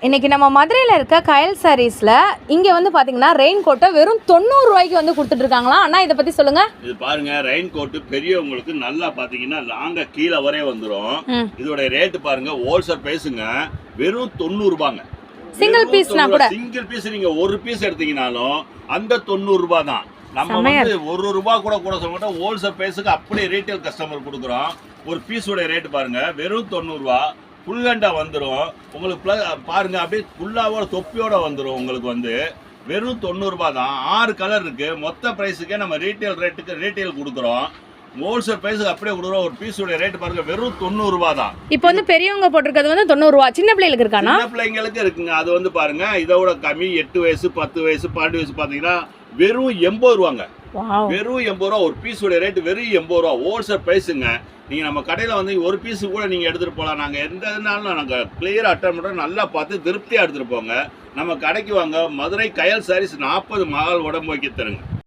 இன்னைக்கு நம்ம மதுரையில் இருக்க கயல் சாரீஸ்ல இங்க வந்து பாத்தீங்கன்னா ரெயின் கோட்டை வெறும் 90 ரூபாய்க்கு வந்து கொடுத்துட்டு இருக்காங்களா அண்ணா? இதை பத்தி சொல்லுங்க. இது பாருங்க, ரெயின் கோட் பெரியவங்களுக்கு நல்லா பாத்தீங்கன்னா லாங்க கீழே வரைய வந்துடும். இதோட ரேட் பாருங்க, ஹோல்சேல் பிரைஸுங்க வெறும் 90 ரூபாங்க. சிங்கிள் பீஸ்னா கூட சிங்கிள் பீஸ் நீங்க ஒரு பீஸ் எடுத்தீங்கனாலும் அந்த 90 ரூபாய் தான். நம்ம வந்து ஒரு ரூபாய் கூட கூட சொல்ல மாட்டோம். ஹோல்சேல் பிரைஸுக்கு அப்படியே ரீட்டைல் கஸ்டமர் கொடுக்குறோம். ஒரு பீஸோட ரேட் பாருங்க வெறும் 90 ரூபாய். ஃபுல்லண்டா வந்துடும் உங்களுக்கு. பாருங்க அப்படியே ஃபுல்லாவோட தொப்பியோட வந்துடும் உங்களுக்கு. வந்து வெறும் 90 ரூபாய் தான். 6 கலர் இருக்கு. மொத்த பிரைஸுக்கே நம்ம ரீட்டைல் ரேட்டுக்கு ரீட்டைல் கொடுக்குறோம். ஹோல்சேல் பிரைஸுக்கு அப்படியே கொடுக்குறோம். ஒரு பீஸோட ரேட் பாருங்க வெறும் 90 ரூபாய் தான். இப்போ வந்து பெரியவங்க போட்டிருக்கிறது வந்து 90 ரூபாய். சின்ன பிள்ளைகளுக்கு இருக்கானா? சின்ன பிள்ளைங்களுக்கு இருக்குங்க. அது வந்து பாருங்க இதோட கம்மி 8 வயசு 10 வயசு 12 வயசு பாத்தீங்கன்னா வெறும் 80 ரூபாங்க. வெறும் 80 ரூபா. ஒரு பீஸோட ரேட் வெறும் 80 ரூபா. ஹோல்சேல் பிரைஸுங்க. நீங்க நம்ம கடையில வந்து ஒரு பீஸ் கூட நீங்க எடுத்துட்டு போகலாம். நாங்க எந்த இதுனாலும் நாங்க கிளியரா அட்டன் பண்றோம். நல்லா பார்த்து திருப்தியா எடுத்துட்டு போங்க. நம்ம கடைக்கு வாங்க. மதுரை கயல் சாரீஸ் 40 மகால் உடம்பு வைக்க தருங்க.